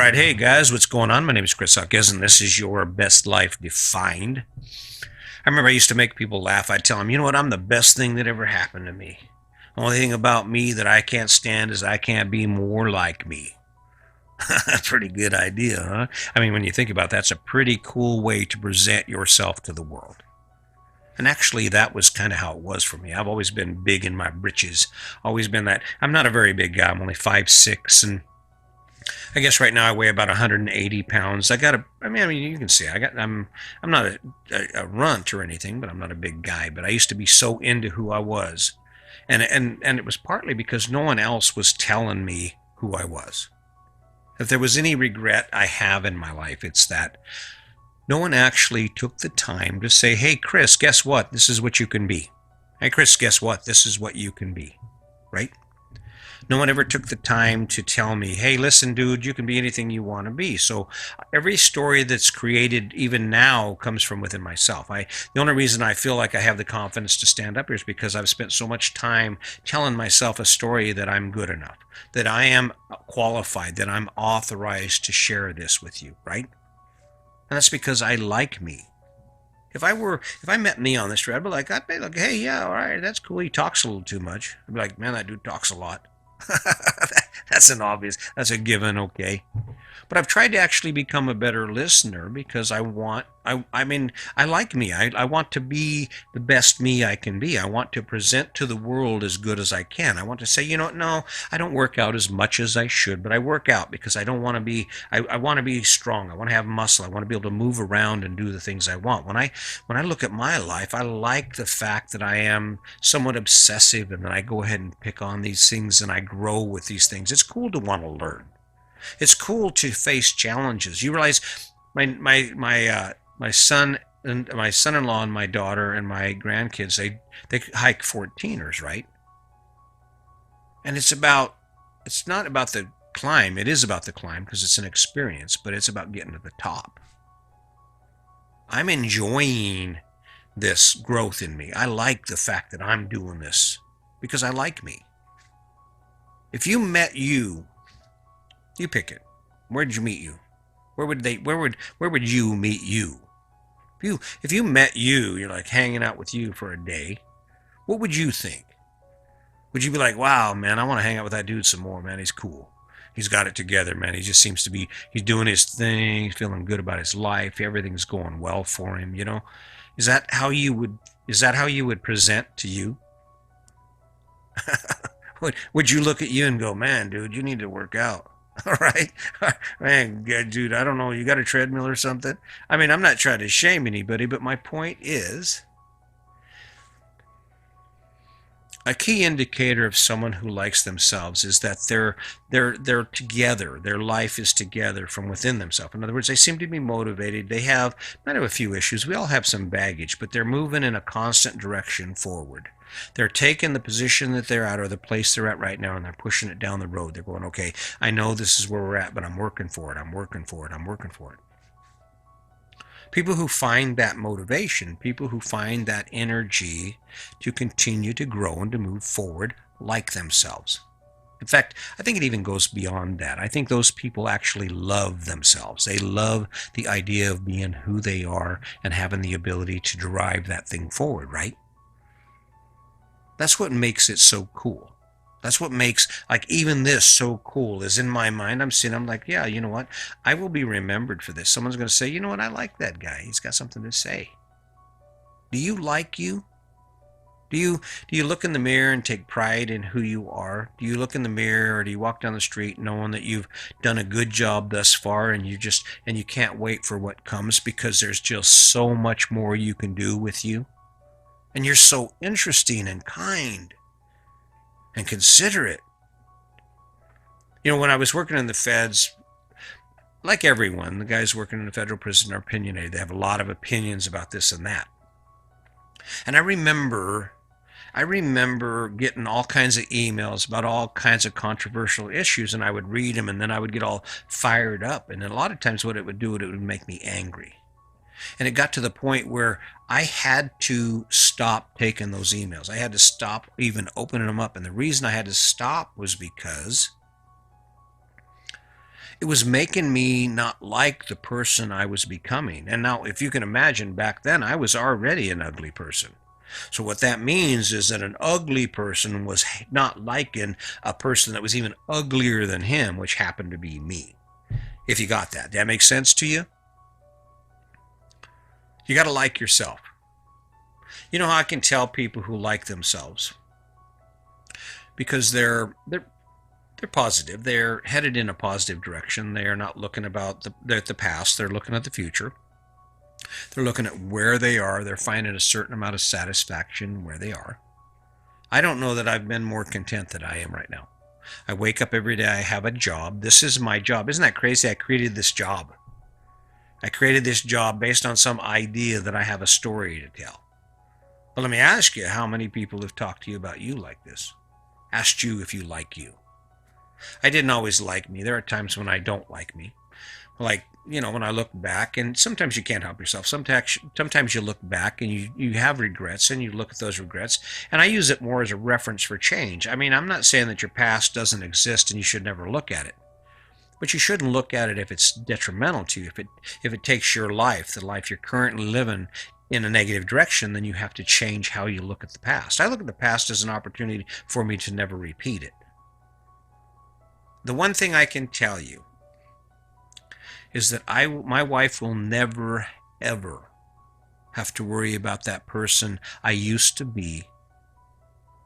right, hey guys, what's going on? My name is Chris Huckes, and this is your best life defined. I remember I used to make people laugh. I'd tell them, you know what, I'm the best thing that ever happened to me. Only thing about me that I can't stand is I can't be more like me. Pretty good idea, huh? I mean, when you think about it, that's a pretty cool way to present yourself to the world. And actually, that was kind of how it was for me. I've always been big in my britches. Always been that. I'm not a very big guy. I'm only 5'6", and I guess right now I weigh about 180 pounds. I mean, you can see I'm not a runt or anything, but I'm not a big guy. But I used to be so into who I was, and it was partly because no one else was telling me who I was. If there was any regret I have in my life, it's that no one actually took the time to say, "Hey, Chris, guess what? This is what you can be." Hey, Chris, guess what? This is what you can be, right? No one ever took the time to tell me, hey, listen, dude, you can be anything you want to be. So every story that's created even now comes from within myself. The only reason I feel like I have the confidence to stand up here is because I've spent so much time telling myself a story that I'm good enough, that I am qualified, that I'm authorized to share this with you, right? And that's because I like me. If I met me on the street, I'd be like, hey, yeah, all right, that's cool. He talks a little too much. I'd be like, man, that dude talks a lot. That's a given, okay. But I've tried to actually become a better listener because I like me. I want to be the best me I can be. I want to present to the world as good as I can. I want to say, you know what, no, I don't work out as much as I should, but I work out because I don't want to be, I want to be strong. I want to have muscle. I want to be able to move around and do the things I want. When I look at my life, I like the fact that I am somewhat obsessive and that I go ahead and pick on these things and I grow with these things. It's cool to want to learn. It's cool to face challenges. You realize my son and my son-in-law and my daughter and my grandkids they hike 14ers, right? And it's not about the climb. It is about the climb because it's an experience, but it's about getting to the top. I'm enjoying this growth in me. I like the fact that I'm doing this because I like me. If you met you pick it. Where did you meet you? Where would you meet you? If you met you, you're like hanging out with you for a day, what would you think? Would you be like, wow, man, I want to hang out with that dude some more, man. He's cool. He's got it together, man. He just seems to be, he's doing his thing, he's feeling good about his life, everything's going well for him, you know? Is that how you would present to you? Would you look at you and go, man, dude, you need to work out? All right. Man, dude, I don't know. You got a treadmill or something? I mean, I'm not trying to shame anybody, but my point is a key indicator of someone who likes themselves is that they're together. Their life is together from within themselves. In other words, they seem to be motivated. They might have a few issues. We all have some baggage, but they're moving in a constant direction forward. They're taking the position that they're at or the place they're at right now and they're pushing it down the road. They're going, okay, I know this is where we're at, but I'm working for it. I'm working for it. I'm working for it. People who find that motivation, people who find that energy to continue to grow and to move forward like themselves. In fact, I think it even goes beyond that. I think those people actually love themselves. They love the idea of being who they are and having the ability to drive that thing forward, right? That's what makes it so cool. That's what makes like even this so cool is in my mind. I'm like, yeah, you know what? I will be remembered for this. Someone's going to say, you know what? I like that guy. He's got something to say. Do you like you? Do you look in the mirror and take pride in who you are? Do you look in the mirror or do you walk down the street knowing that you've done a good job thus far and you can't wait for what comes because there's just so much more you can do with you? And you're so interesting and kind and considerate. You know, when I was working in the feds, like everyone, the guys working in the federal prison are opinionated. They have a lot of opinions about this and that. And I remember getting all kinds of emails about all kinds of controversial issues, and I would read them, and then I would get all fired up. And a lot of times what it would do, it would make me angry. And it got to the point where I had to stop taking those emails. I had to stop even opening them up. And the reason I had to stop was because It was making me not like the person I was becoming. And now, if you can imagine, back then I was already an ugly person. So what that means is that an ugly person was not liking a person that was even uglier than him, which happened to be me. If you got that, that makes sense to you? You got to like yourself. You know how I can tell people who like themselves? Because they're positive. They're headed in a positive direction. They are not looking about the past. They're looking at the future. They're looking at where they are. They're finding a certain amount of satisfaction where they are. I don't know that I've been more content than I am right now. I wake up every day. I have a job. This is my job. Isn't that crazy? I created this job. I created this job based on some idea that I have a story to tell. But let me ask you, how many people have talked to you about you like this? Asked you if you like you. I didn't always like me. There are times when I don't like me. Like, when I look back, and sometimes you can't help yourself. Sometimes you look back and you have regrets, and you look at those regrets. And I use it more as a reference for change. I mean, I'm not saying that your past doesn't exist and you should never look at it. But you shouldn't look at it if it's detrimental to you. If it takes your life, the life you're currently living, in a negative direction, then you have to change how you look at the past. I look at the past as an opportunity for me to never repeat it. The one thing I can tell you is that my wife will never, ever have to worry about that person I used to be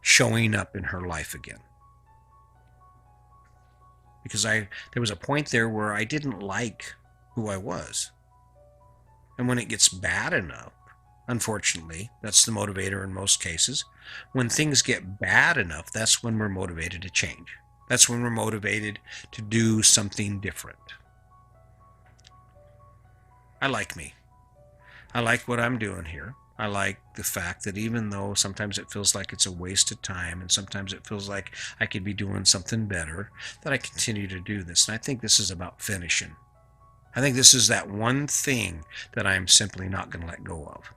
showing up in her life again. Because there was a point there where I didn't like who I was. And when it gets bad enough, unfortunately, that's the motivator in most cases. When things get bad enough, that's when we're motivated to change. That's when we're motivated to do something different. I like me. I like what I'm doing here. I like the fact that even though sometimes it feels like it's a waste of time and sometimes it feels like I could be doing something better, that I continue to do this. And I think this is about finishing. I think this is that one thing that I'm simply not going to let go of.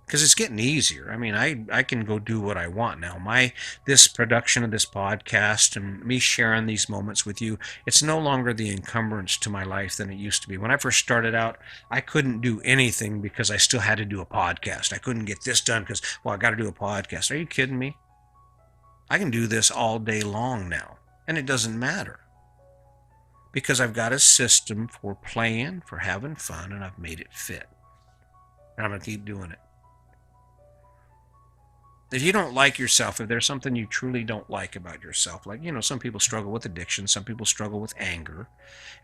Because it's getting easier. I mean, I can go do what I want now. This production of this podcast and me sharing these moments with you, it's no longer the encumbrance to my life than it used to be. When I first started out, I couldn't do anything because I still had to do a podcast. I couldn't get this done because, I got to do a podcast. Are you kidding me? I can do this all day long now, and it doesn't matter. Because I've got a system for playing, for having fun, and I've made it fit. And I'm going to keep doing it. If you don't like yourself, if there's something you truly don't like about yourself, like, some people struggle with addiction, some people struggle with anger,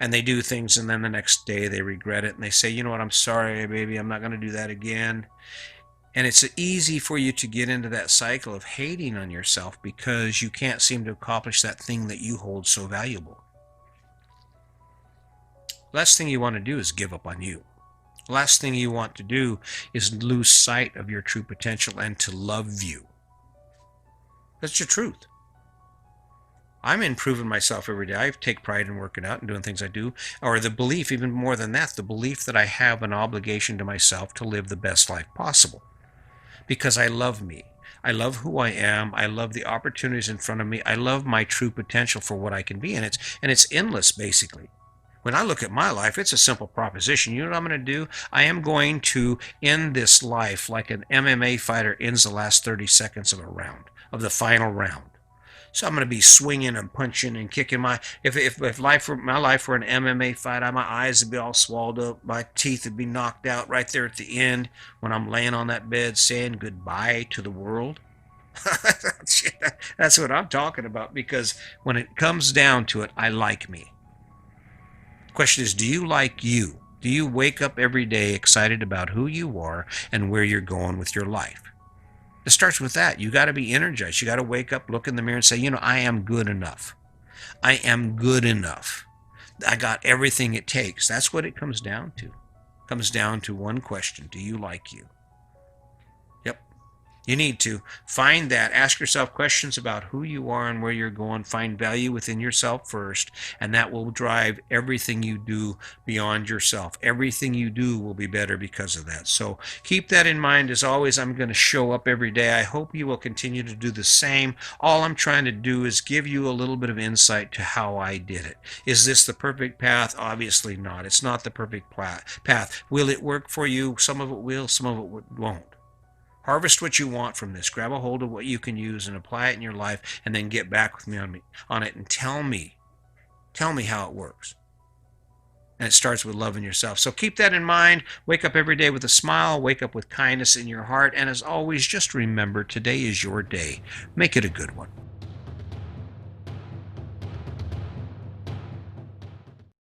and they do things and then the next day they regret it and they say, you know what, I'm sorry, baby, I'm not going to do that again. And it's easy for you to get into that cycle of hating on yourself because you can't seem to accomplish that thing that you hold so valuable. Last thing you want to do is give up on you. Last thing you want to do is lose sight of your true potential and to love you. That's your truth. I'm improving myself every day. I take pride in working out and doing things I do. Or the belief, even more than that, the belief that I have an obligation to myself to live the best life possible. Because I love me. I love who I am. I love the opportunities in front of me. I love my true potential for what I can be. And it's endless, basically. When I look at my life, it's a simple proposition. You know what I'm going to do? I am going to end this life like an MMA fighter ends the last 30 seconds of a round, of the final round. So I'm going to be swinging and punching and kicking if my life were an MMA fight, my eyes would be all swallowed up, my teeth would be knocked out right there at the end when I'm laying on that bed saying goodbye to the world. That's what I'm talking about, because when it comes down to it, I like me. Question is, do you like you? Do you wake up every day excited about who you are and where you're going with your life? It starts with that. You got to be energized. You got to wake up, look in the mirror and say, I am good enough. I am good enough. I got everything it takes. That's what it comes down to. It comes down to one question. Do you like you? Yep. You need to find that. Ask yourself questions about who you are and where you're going. Find value within yourself first, and that will drive everything you do beyond yourself. Everything you do will be better because of that. So keep that in mind. As always, I'm going to show up every day. I hope you will continue to do the same. All I'm trying to do is give you a little bit of insight to how I did it. Is this the perfect path? Obviously not. It's not the perfect path. Will it work for you? Some of it will, some of it won't. Harvest what you want from this. Grab a hold of what you can use and apply it in your life, and then get back with me on it and tell me how it works. And it starts with loving yourself. So keep that in mind. Wake up every day with a smile. Wake up with kindness in your heart. And as always, just remember, today is your day. Make it a good one.